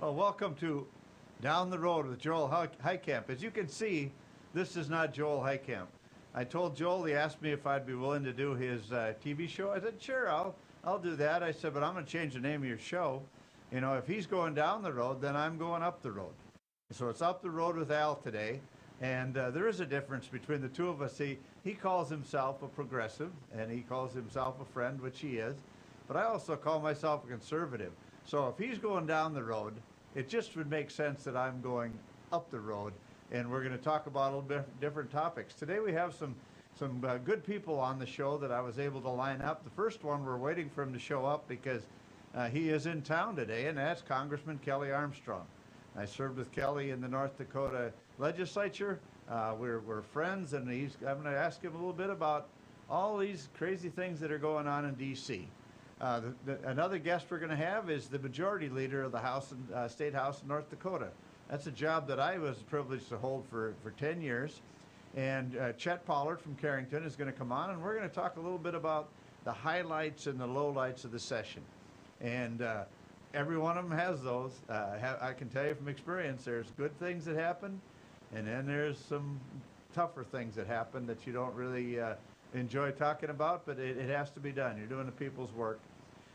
Well, welcome to Down the Road with Joel Heitkamp. As you can see, this is not Joel Heitkamp. I told Joel, he asked me if I'd be willing to do his TV show. I said, sure, I'll do that. I said, but I'm going to change the name of your show. You know, if he's going down the road, then I'm going up the road. So it's Up the Road with Al today. And there is a difference between the two of us. He calls himself a progressive, and he calls himself a friend, which he is. But I also call myself a conservative. So if he's going down the road, it just would make sense that I'm going up the road, and we're going to talk about a little bit different topics. Today we have some good people on the show that I was able to line up. The first one, we're waiting for him to show up because he is in town today, and that's Congressman Kelly Armstrong. I served with Kelly in the North Dakota legislature. We're friends, and I'm going to ask him a little bit about all these crazy things that are going on in D.C. Another guest we're going to have is the majority leader of the House State House in North Dakota. That's a job that I was privileged to hold for 10 years. And Chet Pollert from Carrington is going to come on, and we're going to talk a little bit about the highlights and the lowlights of the session. And every one of them has those. I can tell you from experience, there's good things that happen, and then there's some tougher things that happen that you don't really enjoy talking about, but it has to be done. You're doing the people's work.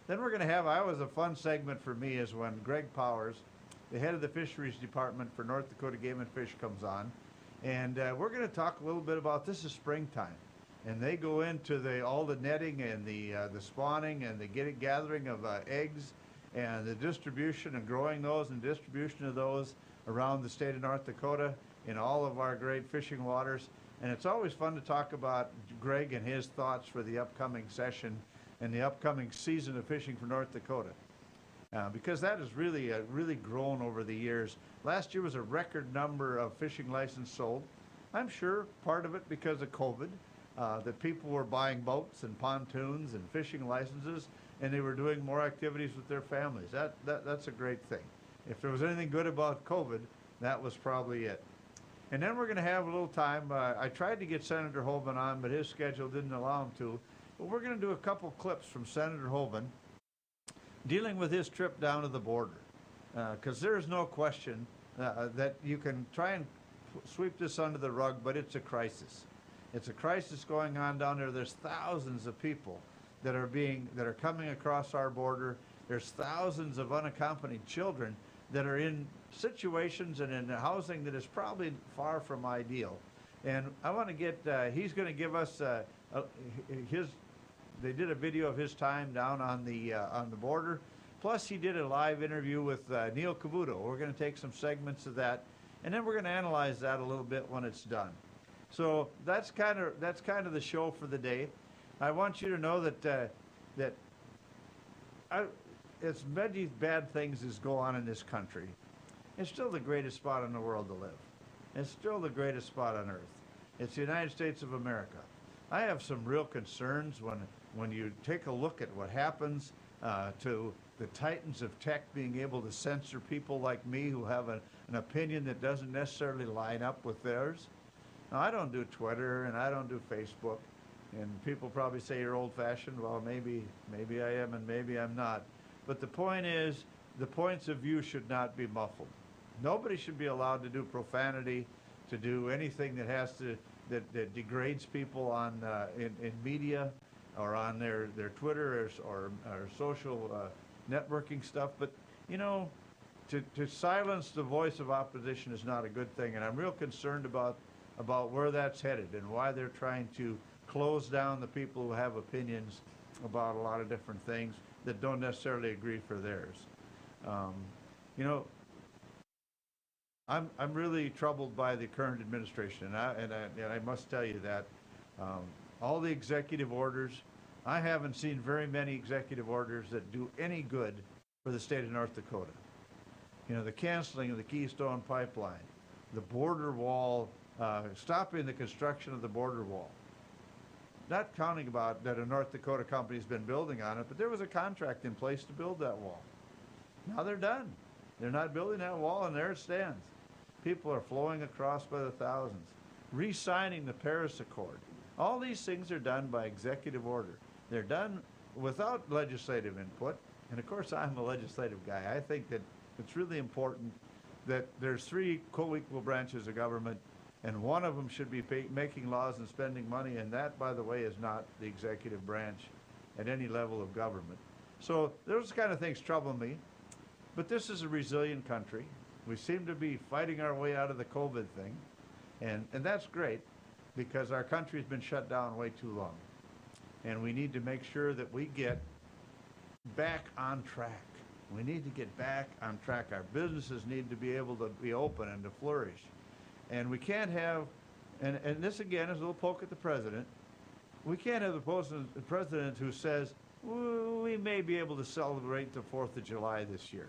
Then we're going to have, a fun segment for me is when Greg Powers, the head of the fisheries department for North Dakota Game and Fish, comes on. And we're going to talk a little bit about, this is springtime. And they go into all the netting and the spawning and the gathering of eggs and the distribution and growing those and distribution of those around the state of North Dakota in all of our great fishing waters. And it's always fun to talk about Greg and his thoughts for the upcoming session and the upcoming season of fishing for North Dakota. Because that has really grown over the years. Last year was a record number of fishing licenses sold. I'm sure part of it because of COVID, that people were buying boats and pontoons and fishing licenses, and they were doing more activities with their families. That's a great thing. If there was anything good about COVID, that was probably it. And then we're going to have a little time. I tried to get Senator Hoban on, but his schedule didn't allow him to. But we're going to do a couple clips from Senator Hoban dealing with his trip down to the border. Because there is no question that you can try and sweep this under the rug, but it's a crisis. It's a crisis going on down there. There's thousands of people that are coming across our border. There's thousands of unaccompanied children that are in situations and in housing that is probably far from ideal. And I want to get, he's going to give us they did a video of his time down on the border. Plus he did a live interview with Neil Cavuto. We're going to take some segments of that, and then we're going to analyze that a little bit when it's done. So that's kind of the show for the day. I want you to know that as many bad things as go on in this country, it's still the greatest spot in the world to live. It's still the greatest spot on earth. It's the United States of America. I have some real concerns when you take a look at what happens to the titans of tech being able to censor people like me who have an opinion that doesn't necessarily line up with theirs. Now, I don't do Twitter and I don't do Facebook, and people probably say you're old-fashioned. Well, maybe I am and maybe I'm not. But the point is, the points of view should not be muffled. Nobody should be allowed to do profanity, to do anything that degrades people on in media or on their Twitter or social networking stuff. But you know, to silence the voice of opposition is not a good thing, and I'm real concerned about where that's headed and why they're trying to close down the people who have opinions about a lot of different things that don't necessarily agree for theirs. You know, I'm really troubled by the current administration, and I must tell you that all the executive orders, I haven't seen very many executive orders that do any good for the state of North Dakota. You know, the canceling of the Keystone Pipeline, the border wall, stopping the construction of the border wall. Not counting about that a North Dakota company's been building on it, but there was a contract in place to build that wall. Now they're done. They're not building that wall, and there it stands. People are flowing across by the thousands. Re-signing the Paris Accord. All these things are done by executive order. They're done without legislative input. And of course, I'm a legislative guy. I think that It's really important that there's three co-equal branches of government, and one of them should be making laws and spending money, and that, by the way, is not the executive branch at any level of government. So those kind of things trouble me, but this is a resilient country. We seem to be fighting our way out of the COVID thing, and that's great because our country's been shut down way too long, and we need to make sure that we get back on track. We need to get back on track. Our businesses need to be able to be open and to flourish. And we can't have, and this again is a little poke at the president, we can't have the president who says, we may be able to celebrate the 4th of July this year.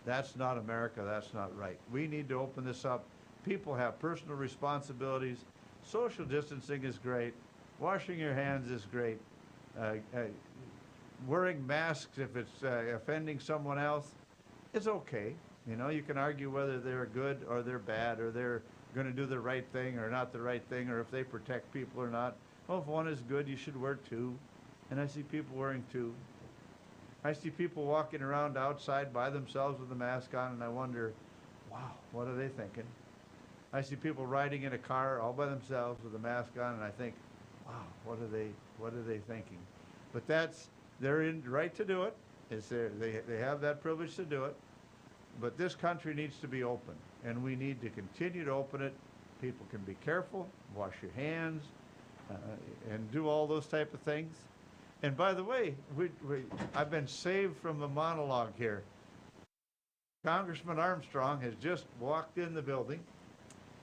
That's not America, that's not right. We need to open this up. People have personal responsibilities. Social distancing is great. Washing your hands is great. Wearing masks if it's offending someone else, it's okay. You know, you can argue whether they're good or they're bad or they're going to do the right thing or not the right thing or if they protect people or not. Well, if one is good, you should wear two. And I see people wearing two. I see people walking around outside by themselves with a mask on, and I wonder, wow, what are they thinking? I see people riding in a car all by themselves with a mask on, and I think, wow, what are they thinking? But they're in right to do it. They have that privilege to do it. But this country needs to be open, and we need to continue to open it. People can be careful, wash your hands, and do all those type of things. And by the way, I've been saved from a monologue here. Congressman Armstrong has just walked in the building,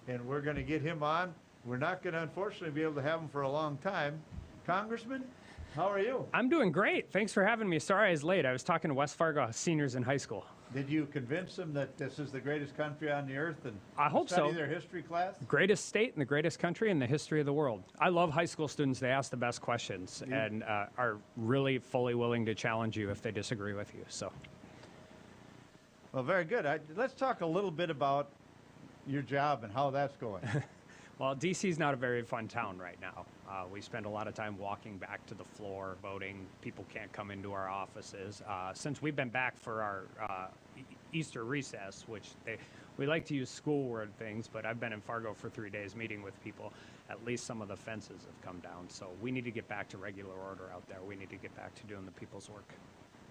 and we're going to get him on. We're not going to, unfortunately, be able to have him for a long time. Congressman, how are you? I'm doing great. Thanks for having me. Sorry I was late. I was talking to West Fargo seniors in high school. Did you convince them that this is the greatest country on the earth and I hope study so. Their history class? Greatest state and the greatest country in the history of the world. I love high school students. They ask the best questions and are really fully willing to challenge you if they disagree with you. So, well, very good. Let's talk a little bit about your job and how that's going. Well, D.C.'s not a very fun town right now. We spend a lot of time walking back to the floor, voting. People can't come into our offices. Since we've been back for our Easter recess, which we like to use school word things, but I've been in Fargo for 3 days meeting with people. At least some of the fences have come down. So we need to get back to regular order out there. We need to get back to doing the people's work.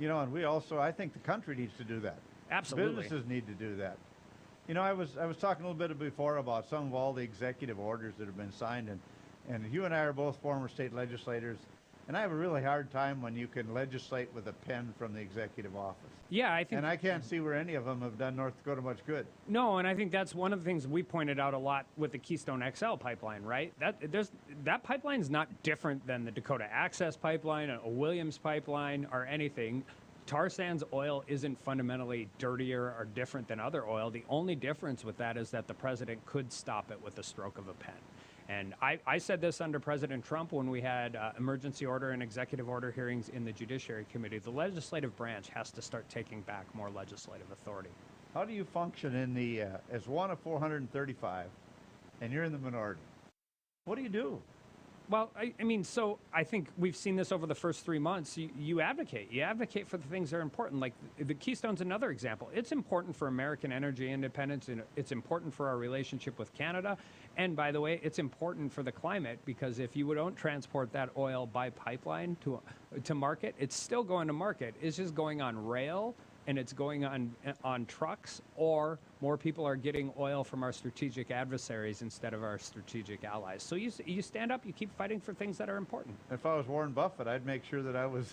You know, and we also, I think the country needs to do that. Absolutely. Businesses need to do that. You know, I was talking a little bit before about some of all the executive orders that have been signed, and you and I are both former state legislators, and I have a really hard time when you can legislate with a pen from the executive office. Yeah, I think. And I can't see where any of them have done North Dakota much good. No, and I think that's one of the things we pointed out a lot with the Keystone XL pipeline, right? That pipeline's not different than the Dakota Access Pipeline, a Williams pipeline, or anything. Tar sands oil isn't fundamentally dirtier or different than other oil. The only difference with that is that the president could stop it with a stroke of a pen. And I said this under President Trump when we had emergency order and executive order hearings in the Judiciary Committee. The legislative branch has to start taking back more legislative authority. How do you function in the, as one of 435, and you're in the minority? What do you do? Well, I mean, so I think we've seen this over the first 3 months. You advocate. You advocate for the things that are important. Like the Keystone's another example. It's important for American energy independence, and it's important for our relationship with Canada. And by the way, it's important for the climate, because if you don't transport that oil by pipeline to market, it's still going to market. It's just going on rail, and it's going on trucks, or more people are getting oil from our strategic adversaries instead of our strategic allies. So you stand up, you keep fighting for things that are important. If I was Warren Buffett, I'd make sure that I was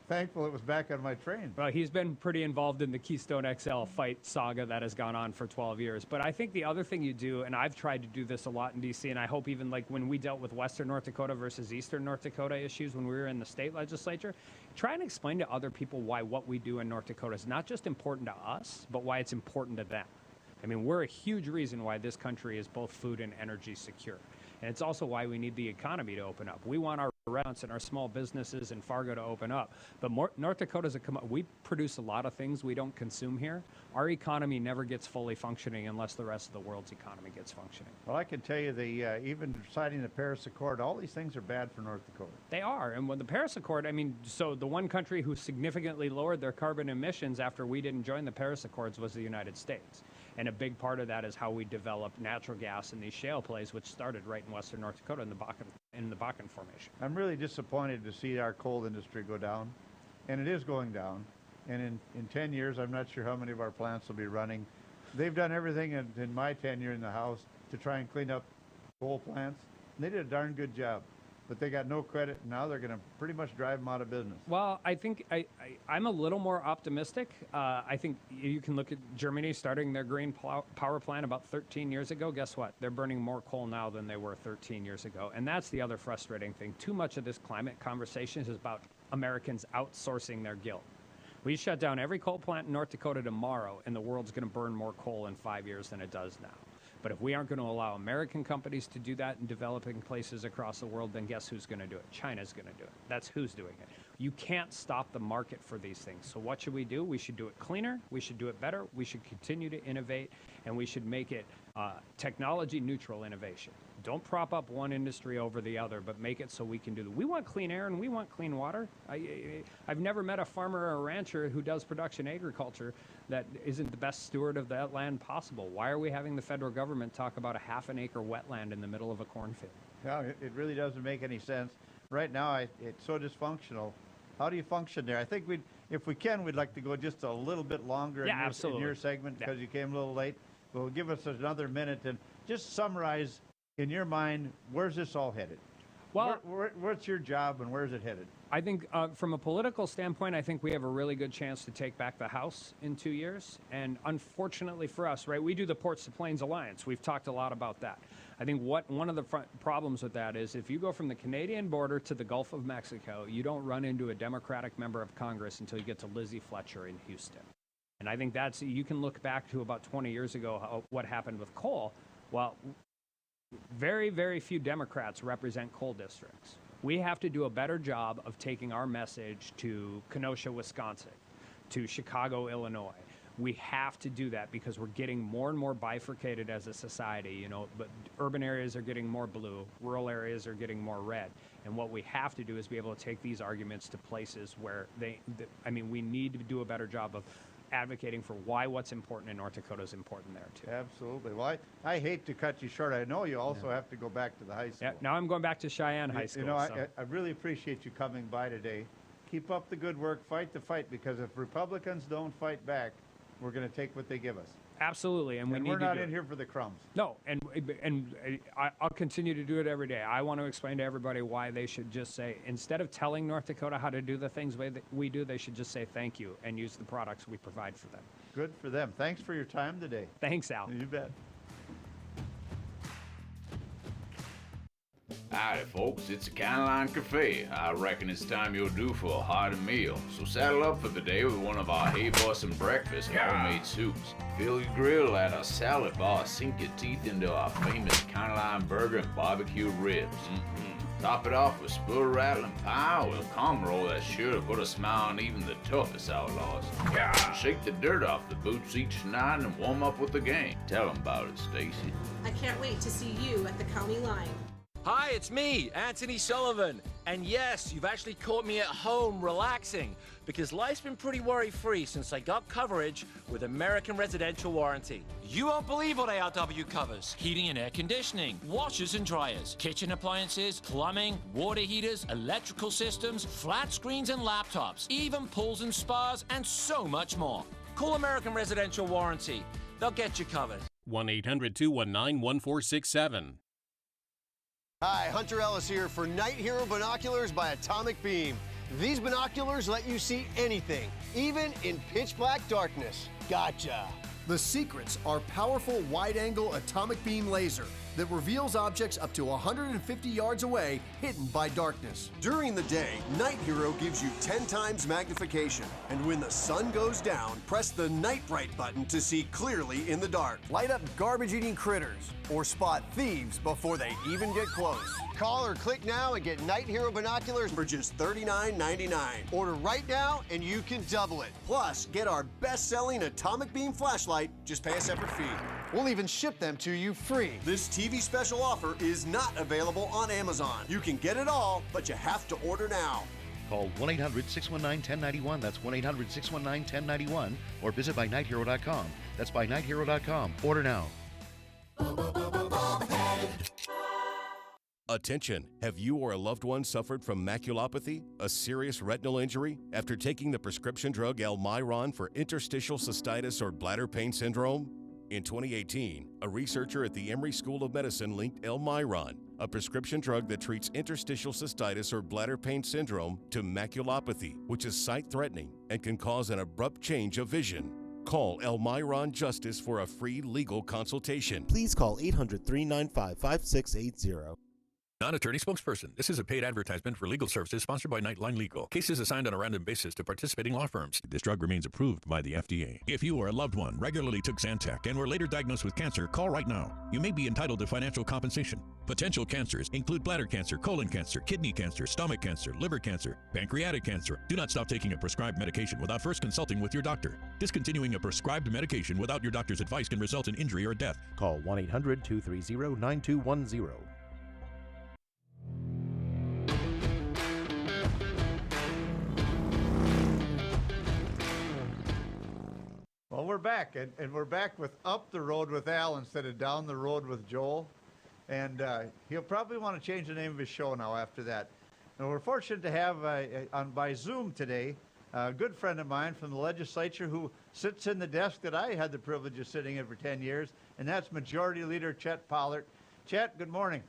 thankful it was back on my train. Well, he's been pretty involved in the Keystone XL fight saga that has gone on for 12 years. But I think the other thing you do, and I've tried to do this a lot in D.C., and I hope even like when we dealt with Western North Dakota versus Eastern North Dakota issues when we were in the state legislature, try and explain to other people why what we do in North Dakota is not just important to us, but why it's important to them. I mean, we're a huge reason why this country is both food and energy secure. And it's also why we need the economy to open up. We want our restaurants and our small businesses in Fargo to open up. But North Dakota's we produce a lot of things we don't consume here. Our economy never gets fully functioning unless the rest of the world's economy gets functioning. Well, I can tell you, even signing the Paris Accord, all these things are bad for North Dakota. They are. And when the Paris Accord, I mean, so the one country who significantly lowered their carbon emissions after we didn't join the Paris Accords was the United States. And a big part of that is how we developed natural gas in these shale plays, which started right in western North Dakota in the Bakken Formation. I'm really disappointed to see our coal industry go down, and it is going down. And in 10 years, I'm not sure how many of our plants will be running. They've done everything in my tenure in the House to try and clean up coal plants. And they did a darn good job, but they got no credit, and now they're going to pretty much drive them out of business. Well, I think I'm a little more optimistic. I think you can look at Germany starting their green power plant about 13 years ago. Guess what? They're burning more coal now than they were 13 years ago. And that's the other frustrating thing. Too much of this climate conversation is about Americans outsourcing their guilt. We shut down every coal plant in North Dakota tomorrow, and the world's going to burn more coal in 5 years than it does now. But if we aren't going to allow American companies to do that in developing places across the world, then guess who's going to do it? China's going to do it. That's who's doing it. You can't stop the market for these things. So what should we do? We should do it cleaner. We should do it better. We should continue to innovate, and we should make it technology neutral innovation. Don't prop up one industry over the other, but make it so we can do that. We want clean air and we want clean water. I've never met a farmer or a rancher who does production agriculture that isn't the best steward of that land possible. Why are we having the federal government talk about a half an acre wetland in the middle of a cornfield? Yeah, it really doesn't make any sense. Right now, it's so dysfunctional. How do you function there? I think if we can, we'd like to go just a little bit longer in your segment because you came a little late. But we'll give us another minute and just summarize in your mind, where's this all headed? Well, what's your job and where's it headed? I think from a political standpoint, I think we have a really good chance to take back the House in 2 years. And unfortunately for us, right, we do the Ports to Plains Alliance. We've talked a lot about that. I think one of the problems with that is if you go from the Canadian border to the Gulf of Mexico, you don't run into a Democratic member of Congress until you get to Lizzie Fletcher in Houston. And I think you can look back to about 20 years ago, what happened with coal. Well, very, very few Democrats represent coal districts. We have to do a better job of taking our message to Kenosha, Wisconsin, to Chicago, Illinois. We have to do that because we're getting more and more bifurcated as a society, but urban areas are getting more blue, rural areas are getting more red. And what we have to do is be able to take these arguments to places where we need to do a better job of advocating for why what's important in North Dakota is important there too. Absolutely. Well, I hate to cut you short. I know you also have to go back to the high school. Yeah, now I'm going back to Cheyenne High School. I really appreciate you coming by today. Keep up the good work. Fight the fight, because if Republicans don't fight back, we're going to take what they give us. Absolutely, and we're not in here for the crumbs. No, and I'll continue to do it every day. I want to explain to everybody why they should just say, instead of telling North Dakota how to do the things we do, they should just say thank you and use the products we provide for them. Good for them. Thanks for your time today. Thanks, Al. You bet. Howdy folks, it's a Caroline Cafe. I reckon it's time you're due for a hearty meal. So saddle up for the day with one of our hay-bussin' breakfast homemade soups. Fill your grill at our salad bar, sink your teeth into our famous Caroline burger and barbecue ribs. Top it off with spur-rattling pie with a calm roll that's sure to put a smile on even the toughest outlaws. Shake the dirt off the boots each night and warm up with the gang. Tell them about it, Stacy. I can't wait to see you at the county line. Hi, it's me, Anthony Sullivan. And yes, you've actually caught me at home relaxing, because life's been pretty worry-free since I got coverage with American Residential Warranty. You won't believe what ARW covers. Heating and air conditioning, washers and dryers, kitchen appliances, plumbing, water heaters, electrical systems, flat screens and laptops, even pools and spas, and so much more. Call American Residential Warranty. They'll get you covered. 1-800-219-1467. Hi, Hunter Ellis here for Night Hero Binoculars by Atomic Beam. These binoculars let you see anything, even in pitch black darkness. Gotcha. The secrets are powerful wide-angle atomic beam laser that reveals objects up to 150 yards away hidden by darkness. During the day, Night Hero gives you 10 times magnification. And when the sun goes down, press the Night Bright button to see clearly in the dark. Light up garbage-eating critters or spot thieves before they even get close. Call or click now and get Night Hero binoculars for just $39.99. Order right now and you can double it. Plus, get our best-selling atomic beam flashlight. Just pay a separate fee. We'll even ship them to you free. This TV special offer is not available on Amazon. You can get it all, but you have to order now. Call 1-800-619-1091. That's 1-800-619-1091. Or visit bynighthero.com. That's bynighthero.com. Order now. Attention! Have you or a loved one suffered from maculopathy, a serious retinal injury, after taking the prescription drug Almiron for interstitial cystitis or bladder pain syndrome? In 2018, a researcher at the Emory School of Medicine linked Almiron, a prescription drug that treats interstitial cystitis or bladder pain syndrome, to maculopathy, which is sight-threatening and can cause an abrupt change of vision. Call Almiron Justice for a free legal consultation. Please call 800-395-5680. Non-attorney spokesperson. This is a paid advertisement for legal services sponsored by Nightline Legal. Cases assigned on a random basis to participating law firms. This drug remains approved by the FDA. If you or a loved one regularly took Zantac and were later diagnosed with cancer, call right now. You may be entitled to financial compensation. Potential cancers include bladder cancer, colon cancer, kidney cancer, stomach cancer, liver cancer, pancreatic cancer. Do not stop taking a prescribed medication without first consulting with your doctor. Discontinuing a prescribed medication without your doctor's advice can result in injury or death. Call 1-800-230-9210. Well, we're back, and we're back with Up the Road with Al instead of Down the Road with Joel. And he'll probably want to change the name of his show now after that. And we're fortunate to have by Zoom today a good friend of mine from the legislature who sits in the desk that I had the privilege of sitting in for 10 years, and that's Majority Leader Chet Pollert. Chet, good morning.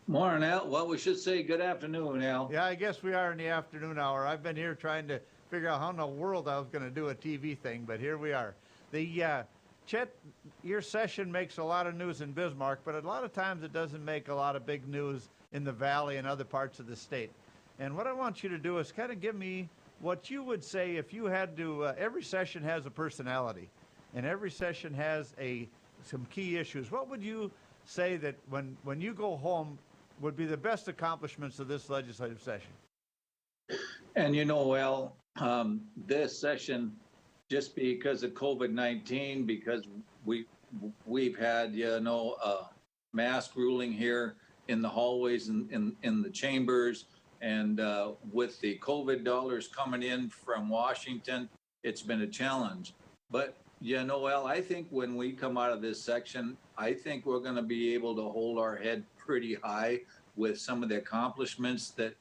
Morning, Al. Well, we should say good afternoon, Al. Yeah, I guess we are in the afternoon hour. I've been here trying to figure out how in the world I was going to do a TV thing, but here we are. Chet, your session makes a lot of news in Bismarck, but a lot of times it doesn't make a lot of big news in the Valley and other parts of the state. And what I want you to do is kind of give me what you would say if you had to, every session has a personality, and every session has some key issues. What would you say that when you go home would be the best accomplishments of this legislative session? And you know, Al, this session, just because of COVID-19, because we've had, mask ruling here in the hallways and in the chambers, and with the COVID dollars coming in from Washington, it's been a challenge. But Al, I think when we come out of this section, I think we're going to be able to hold our head pretty high with some of the accomplishments that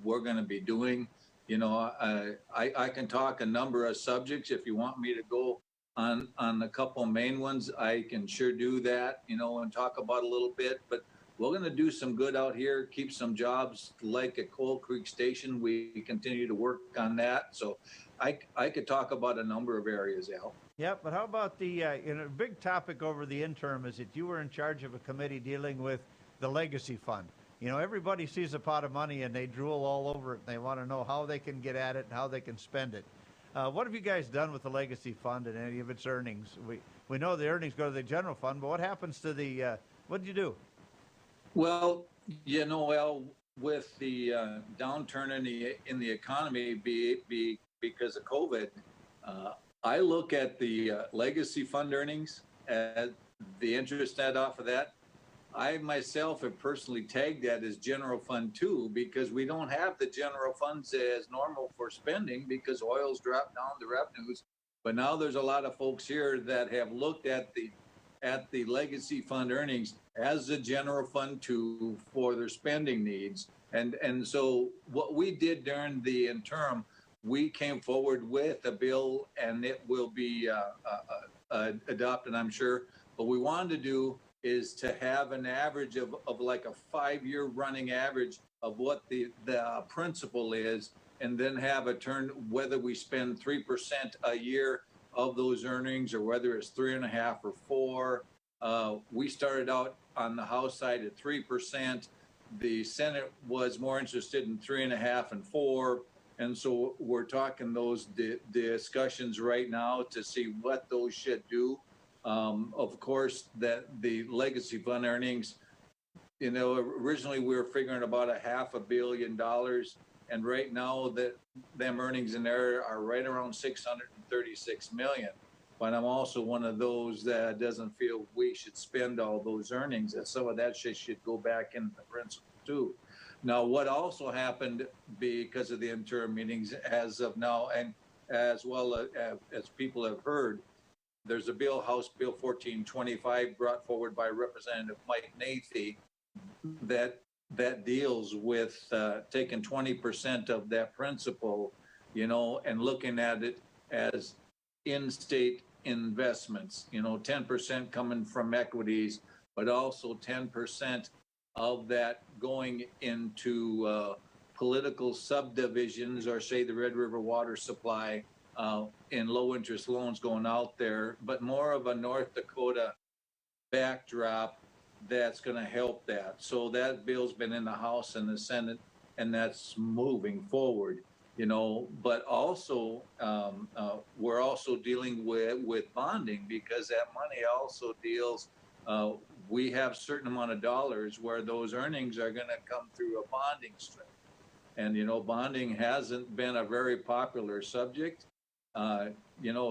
we're going to be doing. I can talk a number of subjects. If you want me to go on a couple main ones, I can sure do that, and talk about a little bit. But we're going to do some good out here, keep some jobs like at Coal Creek Station. We continue to work on that. So I could talk about a number of areas, Al. Yeah, but how about the big topic over the interim is that you were in charge of a committee dealing with the legacy fund. Everybody sees a pot of money and they drool all over it. And they want to know how they can get at it and how they can spend it. What have you guys done with the legacy fund and any of its earnings? We know the earnings go to the general fund, but what happens to the, what did you do? Well, Al, with the downturn in the economy because of COVID, I look at the legacy fund earnings, the interest net off of that. I myself have personally tagged that as general fund too, because we don't have the general funds as normal for spending because oil's dropped down the revenues. But now there's a lot of folks here that have looked at the legacy fund earnings as a general fund too for their spending needs. And so what we did during the interim, we came forward with a bill, and it will be adopted, I'm sure. What we wanted to do is to have an average of like a 5-year running average of what the principal is, and then have a turn whether we spend 3% a year of those earnings or whether it's 3.5 or 4. We started out on the House side at 3%. The Senate was more interested in 3.5% and 4%. And so we're talking those discussions right now to see what those should do. Of course, that the legacy fund earnings, originally we were figuring about $500 million, and right now that them earnings in there are right around 636 million. But I'm also one of those that doesn't feel we should spend all those earnings, and some of that shit should go back in the principal too. Now, what also happened because of the interim meetings as of now, and as well as people have heard, there's a bill, House Bill 1425, brought forward by Representative Mike Nathy, that deals with taking 20% of that principal, and looking at it as in-state investments, 10% coming from equities, but also 10% of that going into political subdivisions, or say the Red River water supply, in low interest loans going out there, but more of a North Dakota backdrop that's going to help that. So that bill's been in the House and the Senate, and that's moving forward, but also we're also dealing with bonding, because that money also deals, we have a certain amount of dollars where those earnings are going to come through a bonding stream. And, bonding hasn't been a very popular subject,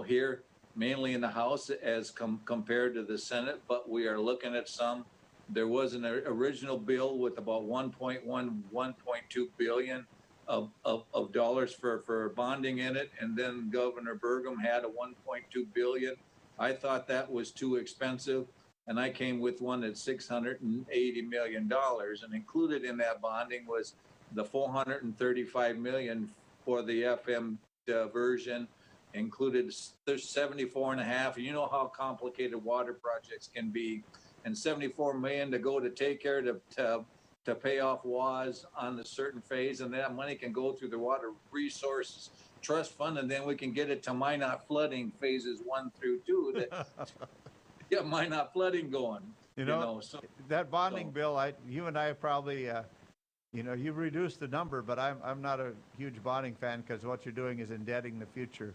here, mainly in the House as compared to the Senate, but we are looking at some. There was an original bill with about 1.2 billion of dollars for bonding in it, and then Governor Burgum had a 1.2 billion. I thought that was too expensive, and I came with one at $680 million, and included in that bonding was the 435 million for the FM diversion, included there's 74.5. You know how complicated water projects can be, and 74 million to go to take care to pay off WAS on a certain phase, and that money can go through the Water Resources Trust Fund, and then we can get it to Minot flooding phases 1 through 2 that get Minot flooding going. That bonding bill, you and I probably, you've reduced the number, but I'm not a huge bonding fan, because what you're doing is indebting the future,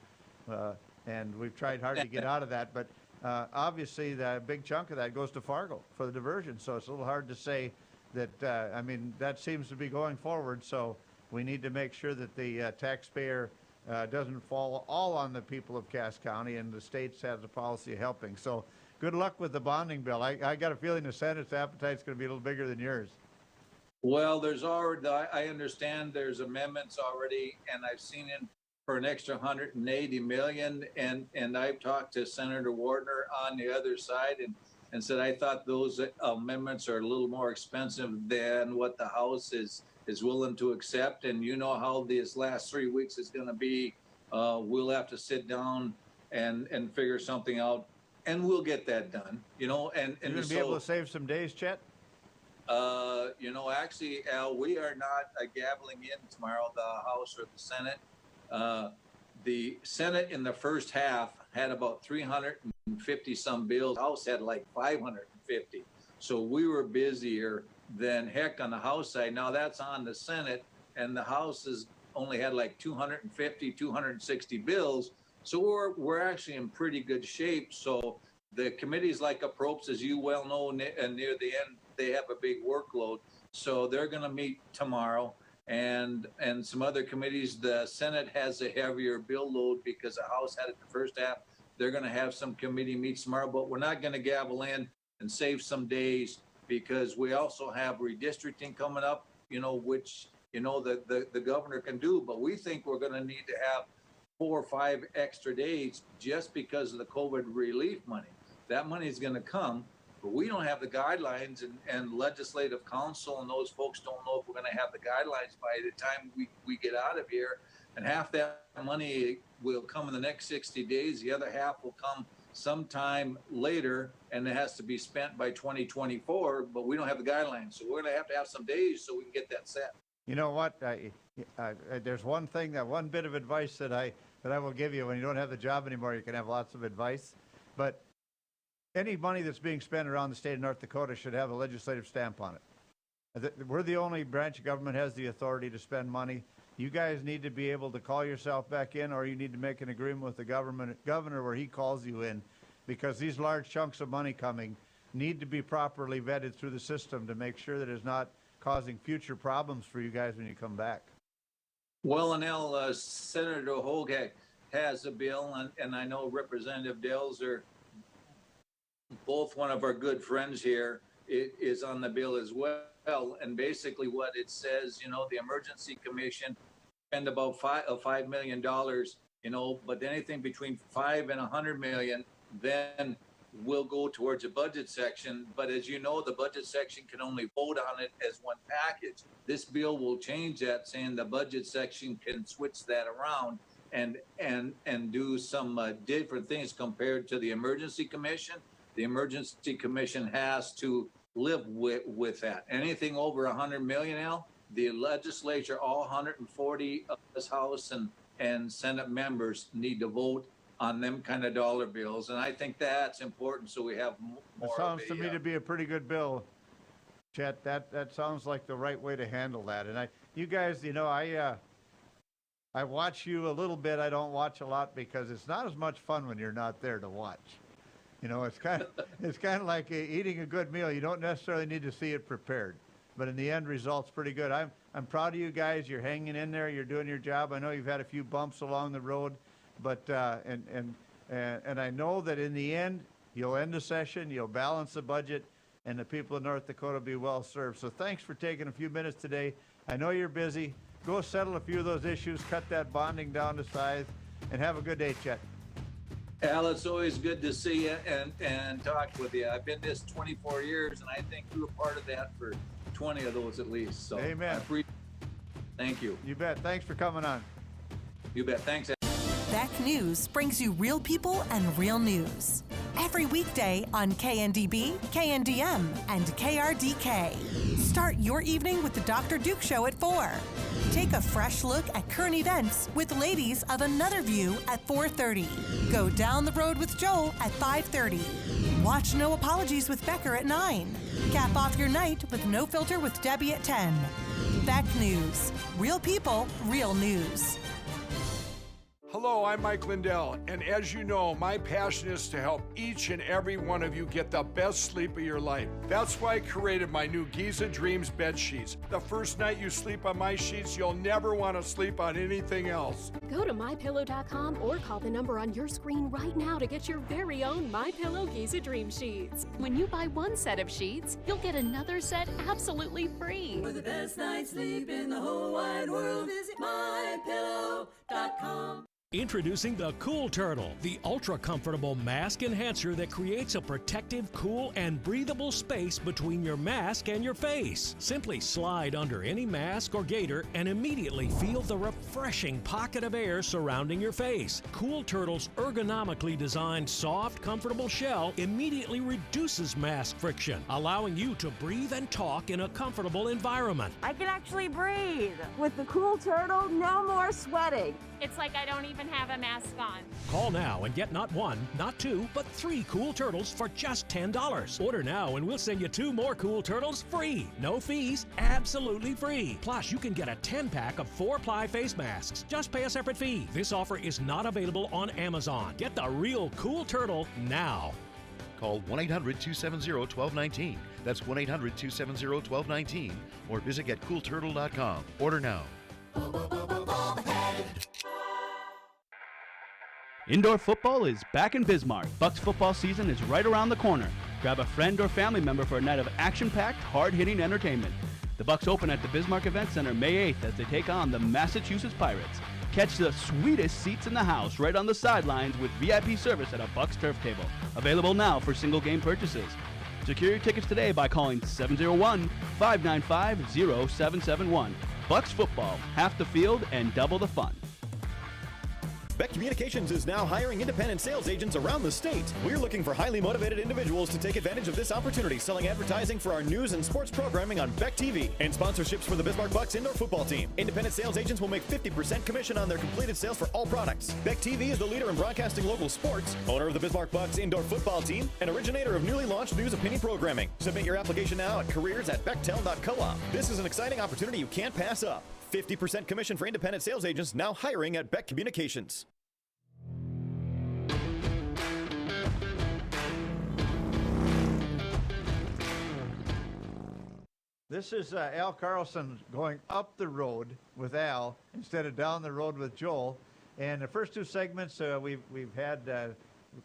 and we've tried hard to get out of that. But obviously, the big chunk of that goes to Fargo for the diversion, so it's a little hard to say that. That seems to be going forward, so we need to make sure that the taxpayer doesn't fall all on the people of Cass County, and the states has a policy of helping. So good luck with the bonding bill. I got a feeling the Senate's appetite's going to be a little bigger than yours. Well, there's already, I understand there's amendments already, and I've seen it for an extra 180 million. And I've talked to Senator Wardner on the other side, and said I thought those amendments are a little more expensive than what the House is willing to accept. And you know how these last 3 weeks is going to be. We'll have to sit down and figure something out, and we'll get that done. And you're going to be able to save some days, Chet? Actually, Al, we are not gaveling in tomorrow, the House or the Senate. The Senate in the first half had about 350 some bills. The House had like 550. So we were busier than heck on the House side. Now that's on the Senate, and the House has only had like 250, 260 bills. So we're actually in pretty good shape. So the committees like Approps, as you well know, and near the end, they have a big workload. So they're going to meet tomorrow, and some other committees. The Senate has a heavier bill load because the House had it the first half. They're going to have some committee meets tomorrow, but we're not going to gavel in and save some days, because we also have redistricting coming up, which, the governor can do. But we think we're going to need to have 4 or 5 extra days just because of the COVID relief money. That money is going to come, but we don't have the guidelines, and legislative council and those folks don't know if we're going to have the guidelines by the time we get out of here. And half that money will come in the next 60 days. The other half will come sometime later, and it has to be spent by 2024, but we don't have the guidelines. So we're going to have some days so we can get that set. You know what? There's one bit of advice that I will give you. When you don't have the job anymore, you can have lots of advice. But any money that's being spent around the state of North Dakota should have a legislative stamp on it. We're the only branch of government has the authority to spend money. You guys need to be able to call yourself back in, or you need to make an agreement with the governor where he calls you in, because these large chunks of money coming need to be properly vetted through the system to make sure that it's not causing future problems for you guys when you come back. Well, and Senator Hogue has a bill, and I know Representative Delzer, both one of our good friends here, is on the bill as well. And basically what it says, the Emergency Commission spend about $5 million, but anything between $5 and $100 million, then will go towards a budget section. But as you know, the budget section can only vote on it as one package. This bill will change that, saying the budget section can switch that around and do some different things compared to the Emergency Commission. The Emergency Commission has to live with that. Anything over 100 million, Al, the legislature, all 140 of this House and Senate members need to vote on them kind of dollar bills. And I think that's important, so we have more. It sounds to me to be a pretty good bill, Chet. That sounds like the right way to handle that. And you guys, I watch you a little bit. I don't watch a lot because it's not as much fun when you're not there to watch. It's kind of like eating a good meal. You don't necessarily need to see it prepared, but in the end result's pretty good. I'm proud of you guys. You're hanging in there. You're doing your job. I know you've had a few bumps along the road, but and I know that in the end you'll end the session, you'll balance the budget, and the people of North Dakota will be well served. So thanks for taking a few minutes today. I know you're busy. Go settle a few of those issues, cut that bonding down to size, and have a good day, Chet. Al, it's always good to see you and talk with you. I've been this 24 years, and I think you were part of that for 20 of those at least. So amen. Thank you. You bet. Thanks for coming on. You bet. Thanks, Al. Beck News brings you real people and real news. Every weekday on KNDB, KNDM, and KRDK. Start your evening with the Dr. Duke Show at 4. Take a fresh look at current events with Ladies of Another View at 4:30. Go down the road with Joel at 5:30. Watch No Apologies with Becker at 9. Cap off your night with No Filter with Debbie at 10. Beck News. Real people, real news. Hello, I'm Mike Lindell, and as you know, my passion is to help each and every one of you get the best sleep of your life. That's why I created my new Giza Dreams bed sheets. The first night you sleep on my sheets, you'll never want to sleep on anything else. Go to MyPillow.com or call the number on your screen right now to get your very own MyPillow Giza Dream sheets. When you buy one set of sheets, you'll get another set absolutely free. For the best night's sleep in the whole wide world, visit MyPillow.com. Introducing the Cool Turtle, the ultra-comfortable mask enhancer that creates a protective, cool, and breathable space between your mask and your face. Simply slide under any mask or gaiter and immediately feel the refreshing pocket of air surrounding your face. Cool Turtle's ergonomically designed, soft, comfortable shell immediately reduces mask friction, allowing you to breathe and talk in a comfortable environment. I can actually breathe. With the Cool Turtle, no more sweating. It's like I don't even have a mask on. Call now and get not one, not two, but 3 Cool Turtles for just $10. Order now and we'll send you 2 more Cool Turtles free. No fees, absolutely free. Plus, you can get a 10-pack of 4-ply face masks. Just pay a separate fee. This offer is not available on Amazon. Get the real Cool Turtle now. Call 1-800-270-1219. That's 1-800-270-1219. Or visit getcoolturtle.com. Order now. Indoor football is back in Bismarck. Bucks football season is right around the corner. Grab a friend or family member for a night of action-packed, hard-hitting entertainment. The Bucks open at the Bismarck Event Center May 8th as they take on the Massachusetts Pirates. Catch the sweetest seats in the house right on the sidelines with VIP service at a Bucks turf table. Available now for single-game purchases. Secure your tickets today by calling 701-595-0771. 0771. Bucks football, half the field and double the fun. Beck Communications is now hiring independent sales agents around the state. We're looking for highly motivated individuals to take advantage of this opportunity, selling advertising for our news and sports programming on Beck TV and sponsorships for the Bismarck Bucks indoor football team. Independent sales agents will make 50% commission on their completed sales for all products. Beck TV is the leader in broadcasting local sports, owner of the Bismarck Bucks indoor football team, and originator of newly launched news opinion programming. Submit your application now at careers@bechtel.coop. This is an exciting opportunity you can't pass up. 50% commission for independent sales agents now hiring at Beck Communications. This is Al Carlson going up the road with Al instead of down the road with Joel. And the first two segments, we've had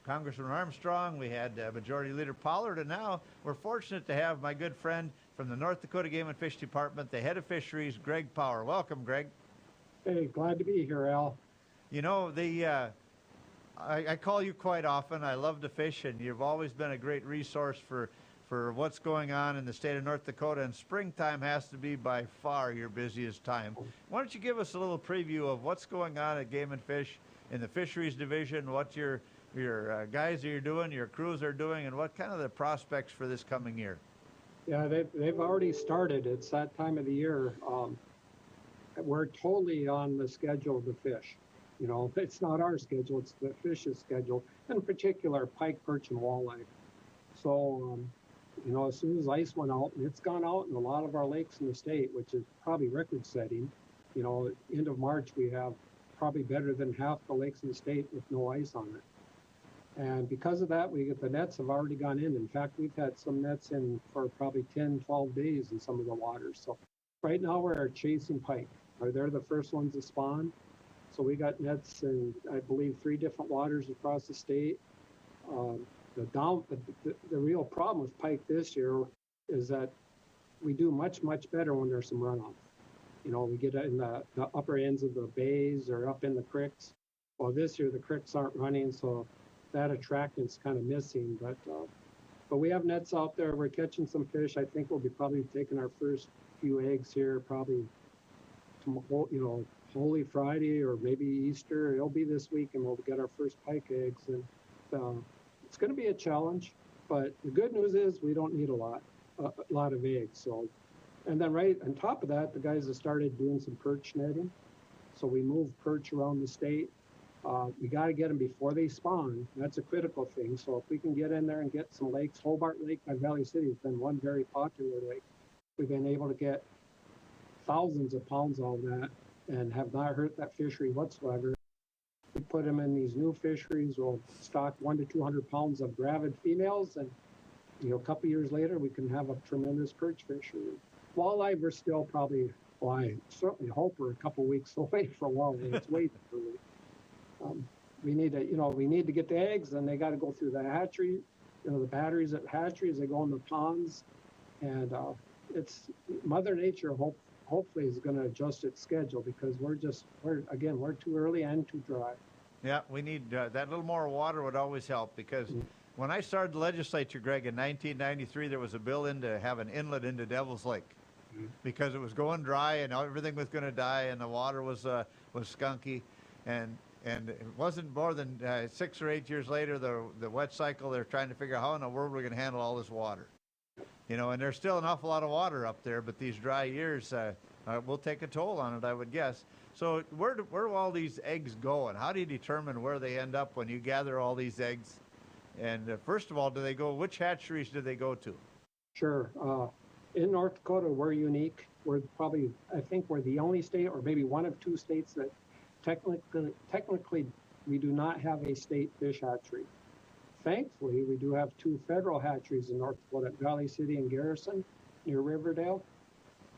Congressman Armstrong, we had Majority Leader Pollert, and now we're fortunate to have my good friend from the North Dakota Game and Fish Department, the head of fisheries, Greg Power. Welcome, Greg. Hey, glad to be here, Al. You know, I call you quite often. I love to fish, and you've always been a great resource for what's going on in the state of North Dakota, and springtime has to be by far your busiest time. Why don't you give us a little preview of what's going on at Game and Fish in the fisheries division, what your guys are doing, your crews are doing, and what kind of the prospects for this coming year? Yeah, they've already started. It's that time of the year. We're totally on the schedule to fish. You know, it's not our schedule, it's the fish's schedule, in particular pike, perch, and walleye. So, you know, as soon as ice went out, and it's gone out in a lot of our lakes in the state, which is probably record setting. You know, end of March, we have probably better than half the lakes in the state with no ice on it. And because of that, the nets have already gone in. In fact, we've had some nets in for probably 10, 12 days in some of the waters. So right now we're chasing pike. They're the first ones to spawn. So we got nets in, I believe, 3 different waters across the state. The real problem with pike this year is that we do much, much better when there's some runoff. You know, we get in the upper ends of the bays or up in the creeks. Well, this year the creeks aren't running, so that attractant's kind of missing. But we have nets out there. We're catching some fish. I think we'll be probably taking our first few eggs here, probably, you know, Holy Friday or maybe Easter. It'll be this week, and we'll get our first pike eggs. And it's going to be a challenge, but the good news is we don't need a lot of eggs. So, and then right on top of that, the guys have started doing some perch netting. So we move perch around the state. We got to get them before they spawn. That's a critical thing. So if we can get in there and get some lakes, Hobart Lake by Valley City has been one very popular lake. We've been able to get thousands of pounds out of that and have not hurt that fishery whatsoever. We put them in these new fisheries. We'll stock 100 to 200 pounds of gravid females, and you know, a couple years later, we can have a tremendous perch fishery. Walleye, we're still probably, well, I certainly hope we're a couple weeks away from walleye. It's way too early. We need to get the eggs, and they got to go through the hatchery, you know, the batteries at hatcheries. They go in the ponds, and it's Mother Nature. Hopefully is going to adjust its schedule because we're too early and too dry. Yeah, we need that little more water would always help because when I started the legislature, Greg, in 1993, there was a bill in to have an inlet into Devil's Lake because it was going dry and everything was going to die and the water was skunky, and it wasn't more than 6 or 8 years later, the wet cycle, they're trying to figure out how in the world we're going to handle all this water. You know, and there's still an awful lot of water up there, but these dry years will take a toll on it, I would guess. So where do all these eggs go, and how do you determine where they end up when you gather all these eggs? And first of all, which hatcheries do they go to? Sure. In North Dakota, we're unique. I think we're the only state, or maybe one of 2 states that technically we do not have a state fish hatchery. Thankfully, we do have 2 federal hatcheries in North Dakota, at Valley City and Garrison, near Riverdale.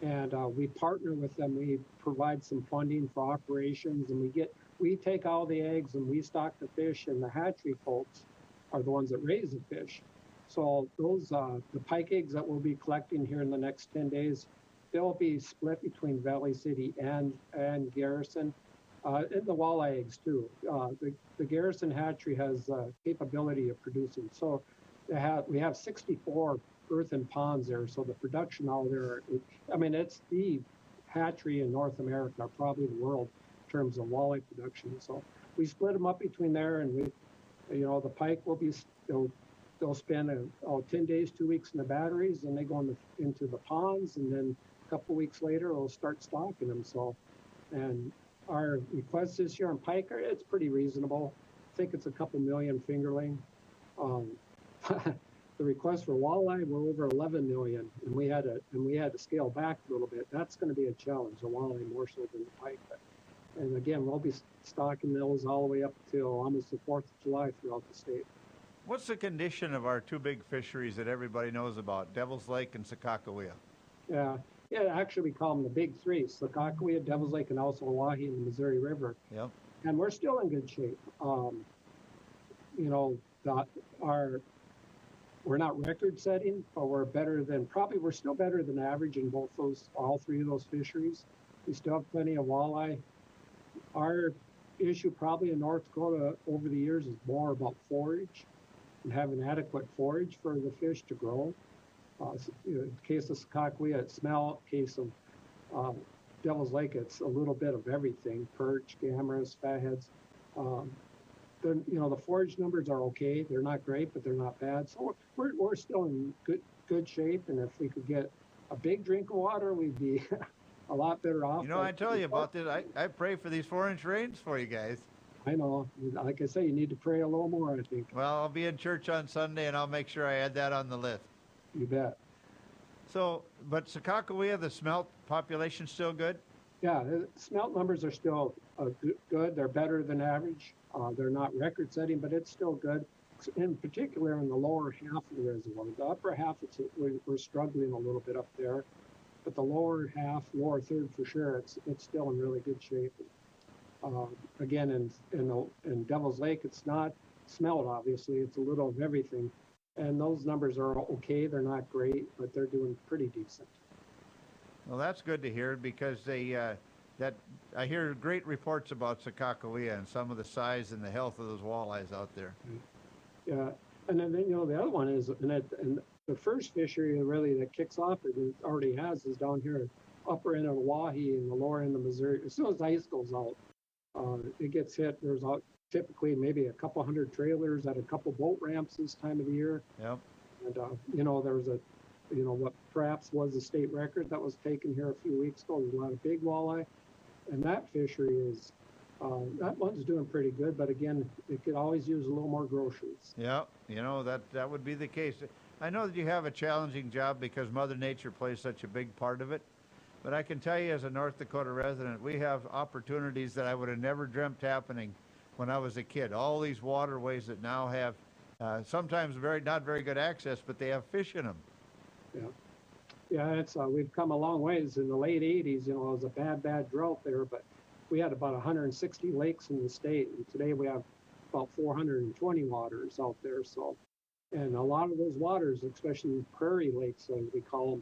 And we partner with them. We provide some funding for operations, and we take all the eggs and we stock the fish, and the hatchery folks are the ones that raise the fish. So those the pike eggs that we'll be collecting here in the next 10 days, they'll be split between Valley City and Garrison. And the walleye eggs too. The Garrison hatchery has capability of producing. So we have 64 earthen ponds there. So the production out there, it's the hatchery in North America, probably the world, in terms of walleye production. So we split them up between there, and the pike will be, they'll spend 10 days, 2 weeks in the batteries, and they go into the ponds, and then a couple weeks later, we'll start stocking them. So, and our request this year on pike, it's pretty reasonable. I think it's a couple million fingerling. The request for walleye were over 11 million, and we had to scale back a little bit. That's going to be a challenge, the walleye more so than the pike. And again, we'll be stocking those all the way up till almost the 4th of July throughout the state. What's the condition of our two big fisheries that everybody knows about, Devil's Lake and Sakakawea? Yeah, actually we call them the big three: Sakakawea, Devil's Lake, and also Oahe in the Missouri River. Yep. And we're still in good shape. We're not record setting, but we're still better than average in all three of those fisheries. We still have plenty of walleye. Our issue probably in North Dakota over the years is more about forage and having adequate forage for the fish to grow. In the case of Sakakawea, it's smell. In case of Devil's Lake, it's a little bit of everything: perch, gammas, fatheads. The forage numbers are okay. They're not great, but they're not bad. So we're still in good shape. And if we could get a big drink of water, we'd be a lot better off. I tell you about this. I pray for these 4-inch rains for you guys. I know. Like I say, you need to pray a little more, I think. Well, I'll be in church on Sunday, and I'll make sure I add that on the list. You bet. So, but Sakakawea, the smelt population's still good? Yeah, the smelt numbers are still good. They're better than average. They're not record-setting, but it's still good, in particular in the lower half of the reservoir. The upper half, we're struggling a little bit up there, but the lower half, lower third for sure, it's still in really good shape. Again, in Devil's Lake, it's not smelt, obviously. It's a little of everything. And those numbers are okay. They're not great, but they're doing pretty decent. Well, that's good to hear, because I hear great reports about Sakakawea and some of the size and the health of those walleyes out there. Yeah, and then the other one is, and the first fishery really that kicks off it already has is down here, upper end of Oahe and the lower end of Missouri. As soon as ice goes out, it gets hit. There's typically maybe a couple hundred trailers at a couple boat ramps this time of the year. Yep. And there was what perhaps was a state record that was taken here a few weeks ago. There's a lot of big walleye, and that fishery is that one's doing pretty good. But again, it could always use a little more groceries. Yeah, that would be the case. I know that you have a challenging job because Mother Nature plays such a big part of it. But I can tell you, as a North Dakota resident, we have opportunities that I would have never dreamt happening when I was a kid. All these waterways that now have sometimes not very good access, but they have fish in them. Yeah, it's we've come a long ways. In the late 80s, it was a bad drought there, but we had about 160 lakes in the state, and today we have about 420 waters out there. So, and a lot of those waters, especially prairie lakes, as we call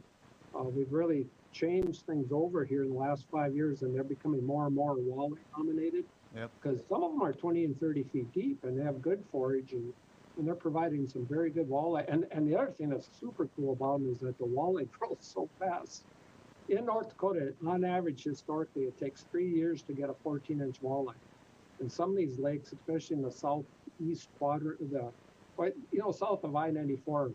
them, we've really changed things over here in the last 5 years, and they're becoming more and more walleye dominated. Yep. Because some of them are 20 and 30 feet deep, and they have good forage, and they're providing some very good walleye. And the other thing that's super cool about them is that the walleye grows so fast. In North Dakota, on average, historically, it takes 3 years to get a 14-inch walleye. And some of these lakes, especially in the southeast quadrant, south of I-94,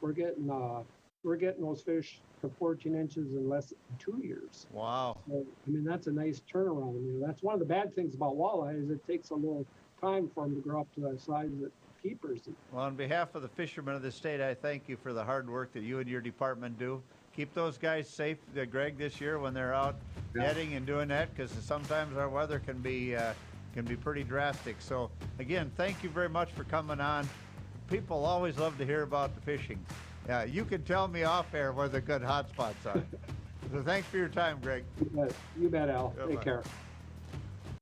we're getting those fish to 14 inches in less than 2 years. Wow. So, that's a nice turnaround. That's one of the bad things about walleye is it takes a little time for them to grow up to the size that keepers. Well, on behalf of the fishermen of the state, I thank you for the hard work that you and your department do. Keep those guys safe, Greg, this year when they're out netting and doing that, because sometimes our weather can be pretty drastic. So, again, thank you very much for coming on. People always love to hear about the fishing. You can tell me off air where the good hot spots are. So thanks for your time, Greg. You bet, Al. Bye-bye. Take care.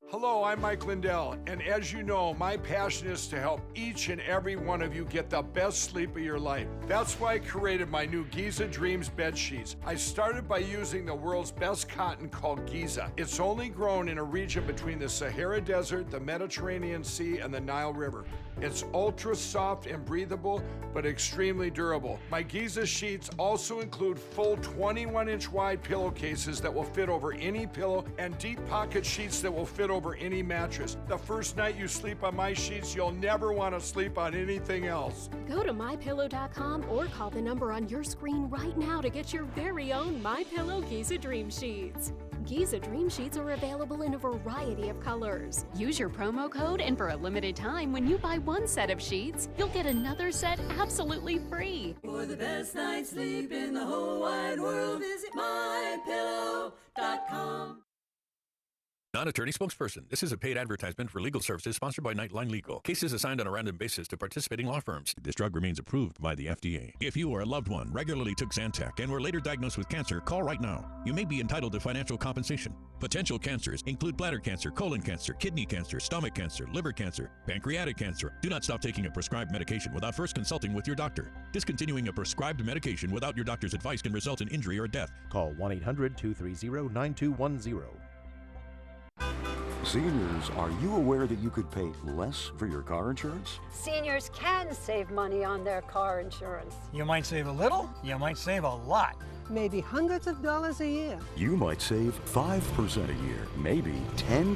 Hello, I'm Mike Lindell, and as you know, my passion is to help each and every one of you get the best sleep of your life. That's why I created my new Giza Dreams bed sheets. I started by using the world's best cotton called Giza. It's only grown in a region between the Sahara Desert, the Mediterranean Sea, and the Nile River. It's ultra soft and breathable, but extremely durable. My Giza sheets also include full 21-inch wide pillowcases that will fit over any pillow, and deep pocket sheets that will fit over over any mattress. The first night you sleep on my sheets, you'll never want to sleep on anything else. Go to mypillow.com or call the number on your screen right now to get your very own MyPillow Giza Dream Sheets. Giza Dream Sheets are available in a variety of colors. Use your promo code, and for a limited time, when you buy one set of sheets, you'll get another set absolutely free. For the best night's sleep in the whole wide world, visit mypillow.com. Non-attorney spokesperson. This is a paid advertisement for legal services sponsored by Nightline Legal. Cases assigned on a random basis to participating law firms. This drug remains approved by the FDA. If you or a loved one regularly took Zantac and were later diagnosed with cancer, call right now. You may be entitled to financial compensation. Potential cancers include bladder cancer, colon cancer, kidney cancer, stomach cancer, liver cancer, pancreatic cancer. Do not stop taking a prescribed medication without first consulting with your doctor. Discontinuing a prescribed medication without your doctor's advice can result in injury or death. Call 1-800-230-9210. Seniors, are you aware that you could pay less for your car insurance? Seniors can save money on their car insurance. You might save a little, you might save a lot. Maybe hundreds of dollars a year. You might save 5% a year, maybe 10%,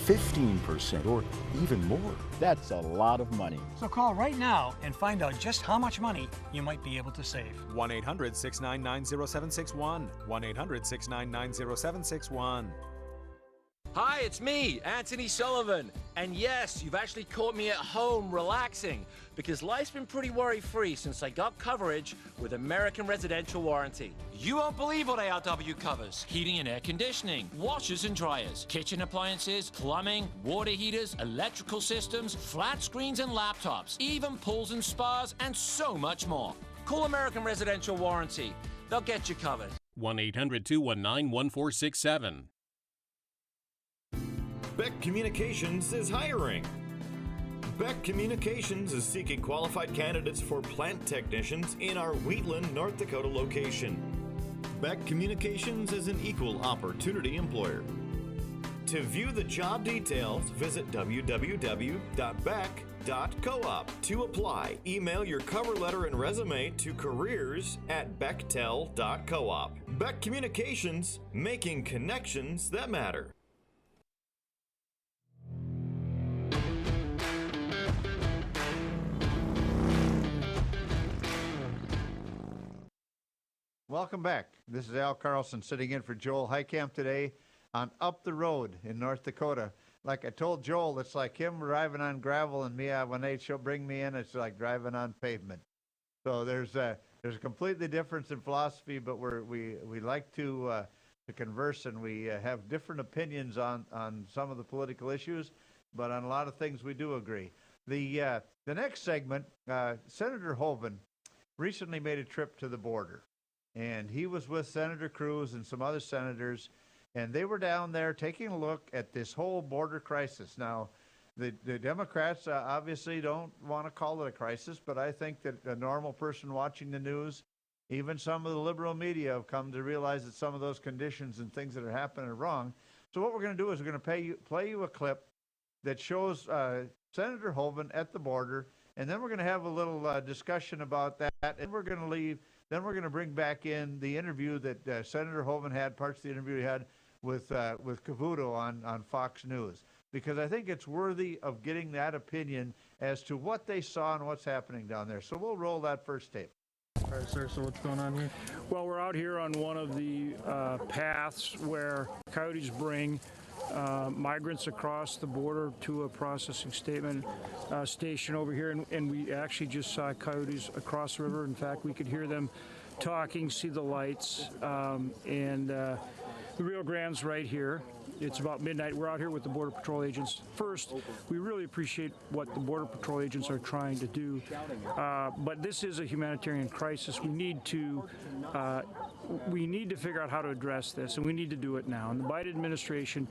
15%, or even more. That's a lot of money. So call right now and find out just how much money you might be able to save. 1-800-699-0761. 1-800-699-0761. Hi, it's me, Anthony Sullivan. And yes, you've actually caught me at home relaxing because life's been pretty worry-free since I got coverage with American Residential Warranty. You won't believe what ARW covers. Heating and air conditioning, washers and dryers, kitchen appliances, plumbing, water heaters, electrical systems, flat screens and laptops, even pools and spas, and so much more. Call American Residential Warranty. They'll get you covered. 1-800-219-1467. Beck Communications is hiring. Beck Communications is seeking qualified candidates for plant technicians in our Wheatland, North Dakota location. Beck Communications is an equal opportunity employer. To view the job details, visit www.beck.coop. To apply, email your cover letter and resume to careers@bechtel.coop. Beck Communications, making connections that matter. Welcome back. This is Al Carlson sitting in for Joel Heitkamp today on Up the Road in North Dakota. Like I told Joel, it's like him driving on gravel, and me, when they bring me in, it's like driving on pavement. So there's a completely difference in philosophy, but we like to converse, and we have different opinions on some of the political issues, but on a lot of things we do agree. The next segment, Senator Hoeven recently made a trip to the border. And he was with Senator Cruz and some other senators, and they were down there taking a look at this whole border crisis. Now, the Democrats obviously don't want to call it a crisis, but I think that a normal person watching the news, even some of the liberal media, have come to realize that some of those conditions and things that are happening are wrong. So what we're going to do is we're going to play you a clip that shows Senator Hoeven at the border, and then we're going to have a little discussion about that, and we're going to leave. Then we're going to bring back in the interview that Senator Hoeven had, parts of the interview he had with Cavuto on Fox News, because I think it's worthy of getting that opinion as to what they saw and what's happening down there. So we'll roll that first tape. All right, sir, so what's going on here? Well, we're out here on one of the paths where coyotes bring migrants across the border to a processing station over here, and we actually just saw coyotes across the river. In fact, we could hear them talking, see the lights, and the Rio Grande's right here. It's about midnight. We're out here with the Border Patrol agents. First, we really appreciate what the Border Patrol agents are trying to do, but this is a humanitarian crisis. We need to figure out how to address this, and we need to do it now. And the Biden administration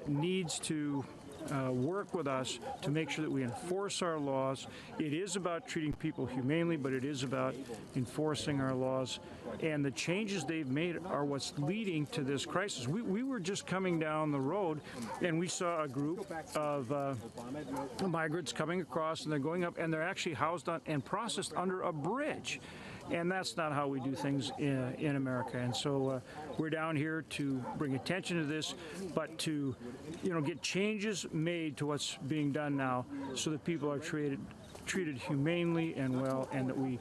needs to work with us to make sure that we enforce our laws. It is about treating people humanely, but it is about enforcing our laws. And the changes they've made are what's leading to this crisis. We were just coming down the road, and we saw a group of migrants coming across, and they're going up, and they're actually housed on and processed under a bridge. And that's not how we do things in America. And so we're down here to bring attention to this, but to, get changes made to what's being done now so that people are treated humanely and well, and that we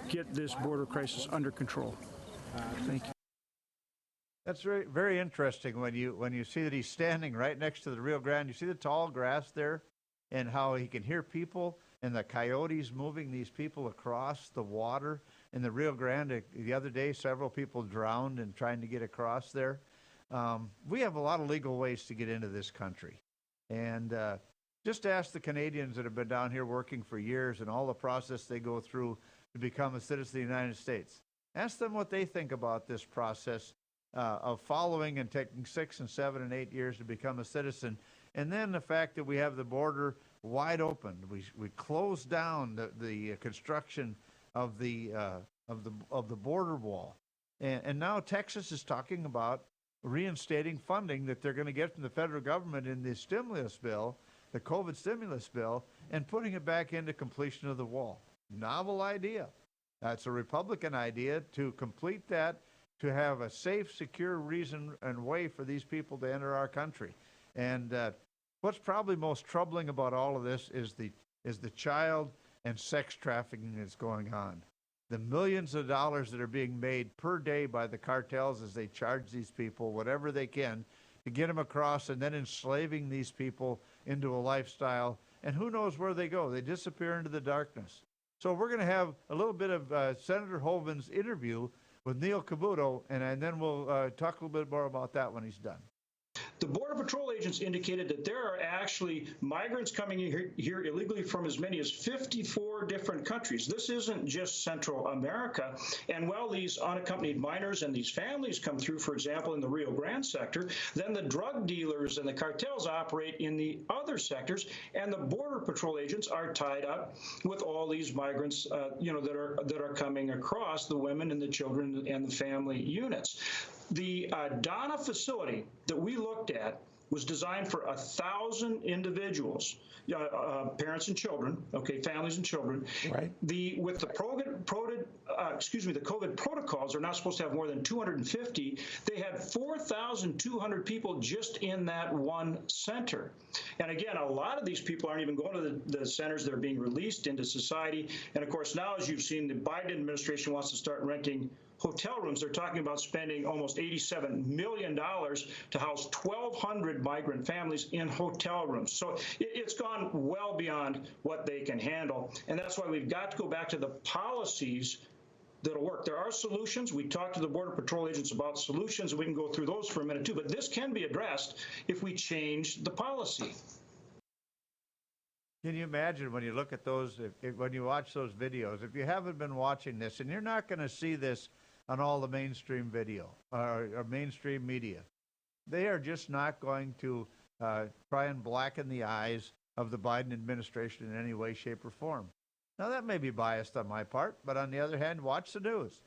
get this border crisis under control. Thank you. That's very, very interesting when you see that he's standing right next to the Rio Grande. You see the tall grass there, and how he can hear people and the coyotes moving these people across the water in the Rio Grande. The other day, several people drowned in trying to get across there. We have a lot of legal ways to get into this country, and just ask the Canadians that have been down here working for years and all the process they go through to become a citizen of the United States. Ask them what they think about this process of following and taking 6 and 7 and 8 years to become a citizen. And then the fact that we have the border wide open. We closed down the construction of the border wall. And now Texas is talking about reinstating funding that they're going to get from the federal government in the stimulus bill, the COVID stimulus bill, and putting it back into completion of the wall. Novel idea. That's a Republican idea to complete that, to have a safe, secure reason and way for these people to enter our country. And what's probably most troubling about all of this is the child and sex trafficking that's going on. The millions of dollars that are being made per day by the cartels as they charge these people whatever they can to get them across, and then enslaving these people into a lifestyle. And who knows where they go? They disappear into the darkness. So we're going to have a little bit of Senator Hoeven's interview with Neil Cavuto, and then we'll talk a little bit more about that when he's done. The Border Patrol agents indicated that there are actually migrants coming in here illegally from as many as 54 different countries. This isn't just Central America. And while these unaccompanied minors and these families come through, for example, in the Rio Grande sector, then the drug dealers and the cartels operate in the other sectors, and the Border Patrol agents are tied up with all these migrants, that are coming across, the women and the children and the family units. The Donna facility that we looked at was designed for 1,000 individuals, parents and children, families and children. Right. With the COVID protocols, they're not supposed to have more than 250. They had 4,200 people just in that one center. And again, a lot of these people aren't even going to the centers. They're being released into society. And of course, now, as you've seen, the Biden administration wants to start renting hotel rooms. They're talking about spending almost $87 million to house 1,200 migrant families in hotel rooms. So it's gone well beyond what they can handle. And that's why we've got to go back to the policies that'll work. There are solutions. We talked to the Border Patrol agents about solutions, and we can go through those for a minute too. But this can be addressed if we change the policy. Can you imagine when you look at those, when you watch those videos, if you haven't been watching this, and you're not going to see this on all the mainstream video or mainstream media, they are just not going to try and blacken the eyes of the Biden administration in any way, shape, or form. Now, that may be biased on my part, but on the other hand, watch the news.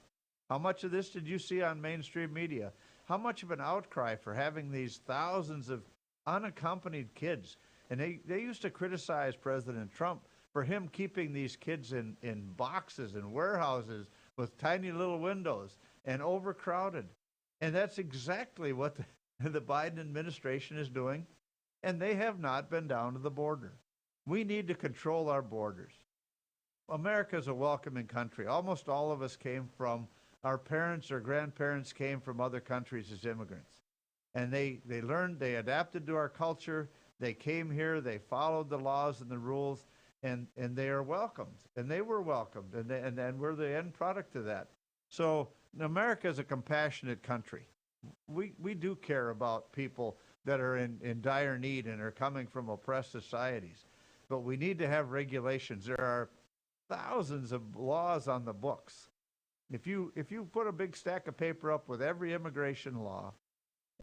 How much of this did you see on mainstream media? How much of an outcry for having these thousands of unaccompanied kids? And they used to criticize President Trump for him keeping these kids in boxes and warehouses with tiny little windows and overcrowded. And that's exactly what the Biden administration is doing. And they have not been down to the border. We need to control our borders. America is a welcoming country. Almost all of us came from, our parents or grandparents came from other countries as immigrants. And they learned, they adapted to our culture. They came here, they followed the laws and the rules, and they are welcomed. And they were welcomed, and we're the end product of that. So America is a compassionate country. We do care about people that are in dire need and are coming from oppressed societies. But we need to have regulations. There are thousands of laws on the books. If you put a big stack of paper up with every immigration law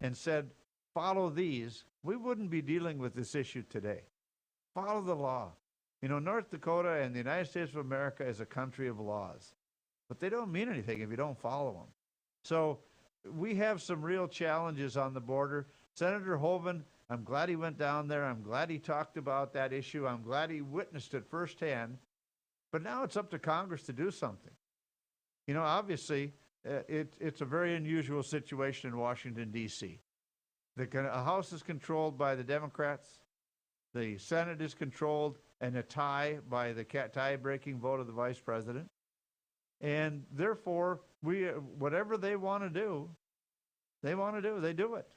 and said, follow these, we wouldn't be dealing with this issue today. Follow the law. You know, North Dakota and the United States of America is a country of laws, but they don't mean anything if you don't follow them. So we have some real challenges on the border. Senator Hoeven, I'm glad he went down there. I'm glad he talked about that issue. I'm glad he witnessed it firsthand. But now it's up to Congress to do something. You know, obviously, it's a very unusual situation in Washington, D.C. The House is controlled by the Democrats. The Senate is controlled and a tie by the tie-breaking vote of the vice president. And therefore, whatever they want to do, they do it.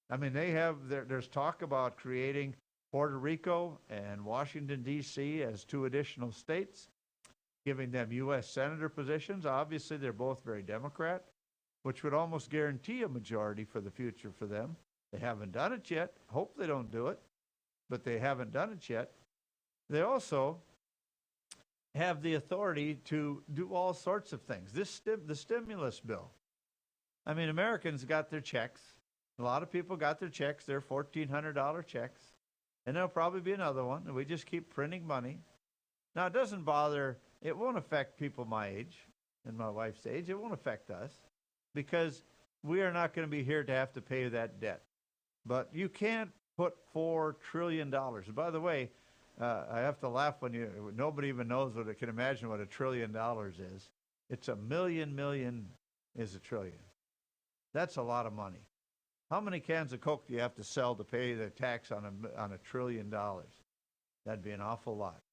I mean, there's talk about creating Puerto Rico and Washington, D.C. as 2 additional states, giving them U.S. Senator positions. Obviously, they're both very Democrat, which would almost guarantee a majority for the future for them. They haven't done it yet. Hope they don't do it, but they haven't done it yet. They also have the authority to do all sorts of things. The stimulus bill. I mean, Americans got their checks. A lot of people got their checks, their $1,400 checks, and there'll probably be another one, and we just keep printing money. Now, it won't affect people my age and my wife's age. It won't affect us because we are not going to be here to have to pay that debt. But you can't put $4 trillion. By the way, I have to laugh when nobody even knows can imagine what $1 trillion is. It's a million is $1 trillion. That's a lot of money. How many cans of Coke do you have to sell to pay the tax on $1 trillion? That'd be an awful lot.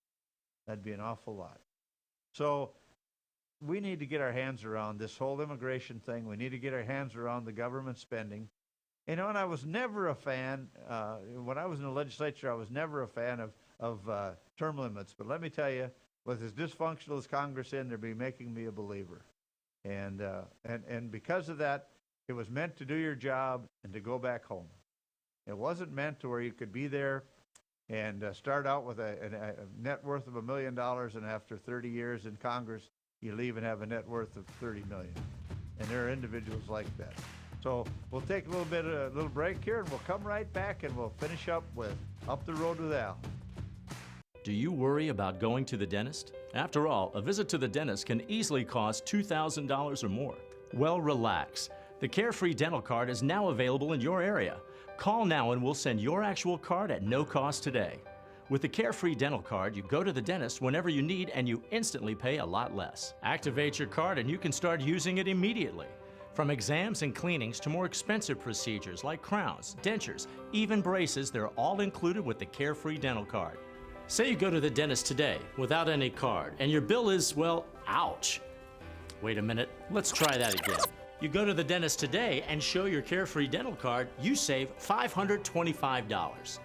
So we need to get our hands around this whole immigration thing. We need to get our hands around the government spending. You know, and I was never a fan, when I was in the legislature, I was never a fan of term limits. But let me tell you, with as dysfunctional as Congress in, they'll be making me a believer. And because of that, it was meant to do your job and to go back home. It wasn't meant to where you could be there and start out with a net worth of $1 million, and after 30 years in Congress, you leave and have a net worth of $30 million. And there are individuals like that. So we'll take a little break here, and we'll come right back, and we'll finish up with Up the Road with Al. Do you worry about going to the dentist? After all, a visit to the dentist can easily cost $2,000 or more. Well, relax. The Carefree Dental Card is now available in your area. Call now and we'll send your actual card at no cost today. With the Carefree Dental Card, you go to the dentist whenever you need and you instantly pay a lot less. Activate your card and you can start using it immediately. From exams and cleanings to more expensive procedures like crowns, dentures, even braces, they're all included with the Carefree Dental Card. Say you go to the dentist today without any card and your bill is, well, ouch. Wait a minute, let's try that again. You go to the dentist today and show your Carefree Dental Card, you save $525.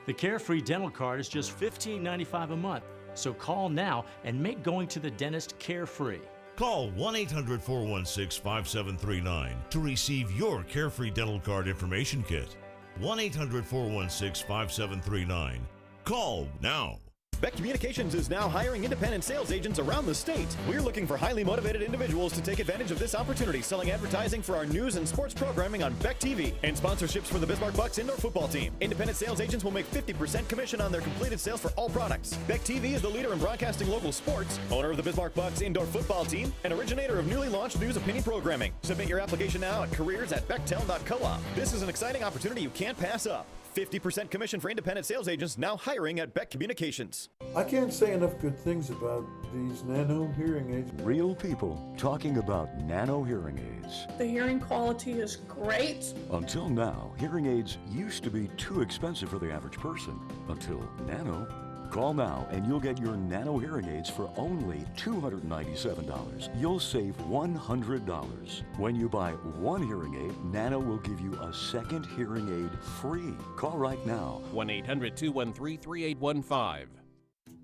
The Carefree Dental Card is just $15.95 a month, so call now and make going to the dentist carefree. Call 1-800-416-5739 to receive your Carefree Dental Card information kit. 1-800-416-5739. Call now. Beck Communications is now hiring independent sales agents around the state. We're looking for highly motivated individuals to take advantage of this opportunity, selling advertising for our news and sports programming on Beck TV and sponsorships for the Bismarck Bucks indoor football team. Independent sales agents will make 50% commission on their completed sales for all products. Beck TV is the leader in broadcasting local sports, owner of the Bismarck Bucks indoor football team, and originator of newly launched news opinion programming. Submit your application now at careers@bechtel.coop. This is an exciting opportunity you can't pass up. 50% commission for independent sales agents now hiring at Beck Communications. I can't say enough good things about these nano hearing aids. Real people talking about nano hearing aids. The hearing quality is great. Until now, hearing aids used to be too expensive for the average person. Until nano. Call now and you'll get your nano hearing aids for only $297. You'll save $100. When you buy one hearing aid, Nano will give you a second hearing aid free. Call right now. 1-800-213-3815.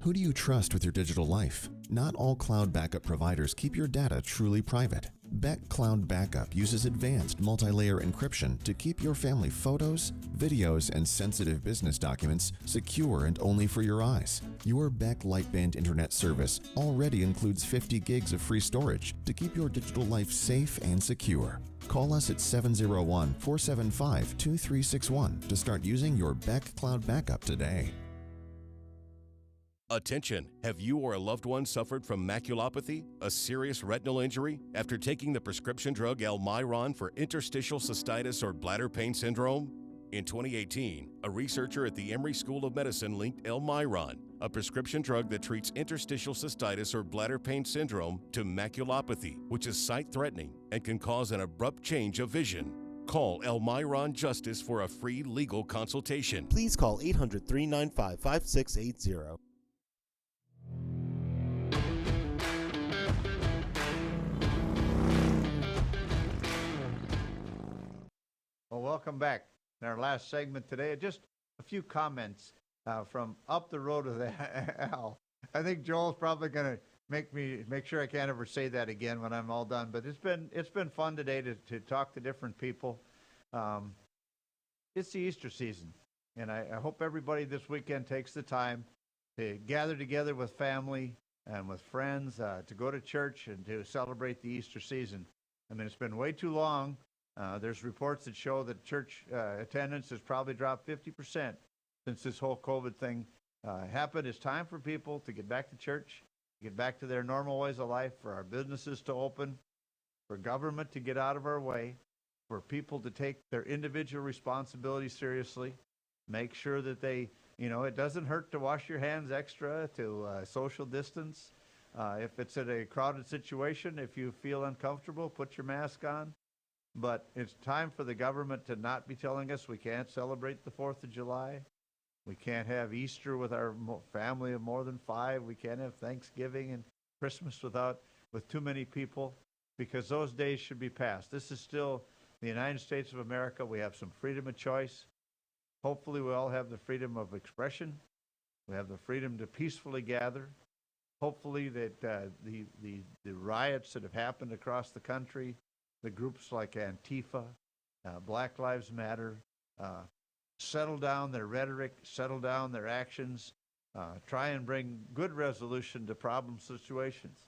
Who do you trust with your digital life? Not all cloud backup providers keep your data truly private. Beck Cloud Backup uses advanced multi-layer encryption to keep your family photos, videos, and sensitive business documents secure and only for your eyes. Your Beck Lightband Internet service already includes 50 gigs of free storage to keep your digital life safe and secure. Call us at 701-475-2361 to start using your Beck Cloud Backup today. Attention! Have you or a loved one suffered from maculopathy, a serious retinal injury, after taking the prescription drug Almiron for interstitial cystitis or bladder pain syndrome? In 2018, a researcher at the Emory School of Medicine linked Almiron, a prescription drug that treats interstitial cystitis or bladder pain syndrome, to maculopathy, which is sight-threatening and can cause an abrupt change of vision. Call Elmiron Justice for a free legal consultation. Please call 800-395-5680. Well, welcome back. In our last segment today, just a few comments from up the road with Al. I think Joel's probably going to make sure I can't ever say that again when I'm all done. But it's been fun today to talk to different people. It's the Easter season, and I hope everybody this weekend takes the time to gather together with family and with friends to go to church and to celebrate the Easter season. I mean, it's been way too long. There's reports that show that church attendance has probably dropped 50% since this whole COVID thing happened. It's time for people to get back to church, get back to their normal ways of life, for our businesses to open, for government to get out of our way, for people to take their individual responsibility seriously, make sure that they, it doesn't hurt to wash your hands extra, to social distance. If it's at a crowded situation, if you feel uncomfortable, put your mask on. But it's time for the government to not be telling us we can't celebrate the 4th of July. We can't have Easter with our family of more than 5. We can't have Thanksgiving and Christmas with too many people, because those days should be past. This is still the United States of America. We have some freedom of choice. Hopefully we all have the freedom of expression. We have the freedom to peacefully gather. Hopefully that the riots that have happened across the country, the groups like Antifa, Black Lives Matter, settle down their rhetoric, settle down their actions, try and bring good resolution to problem situations.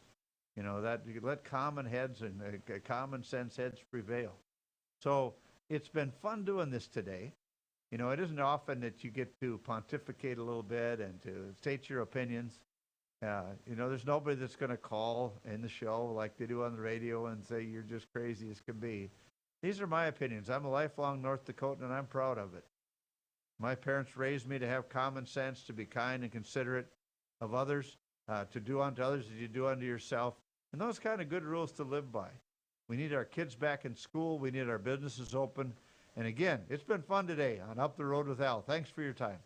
That you let common heads and common sense heads prevail. So it's been fun doing this today. It isn't often that you get to pontificate a little bit and to state your opinions. There's nobody that's going to call in the show like they do on the radio and say you're just crazy as can be. These are my opinions. I'm a lifelong North Dakotan, and I'm proud of it. My parents raised me to have common sense, to be kind and considerate of others, to do unto others as you do unto yourself, and those kind of good rules to live by. We need our kids back in school. We need our businesses open. And again, it's been fun today on Up the Road with Al. Thanks for your time.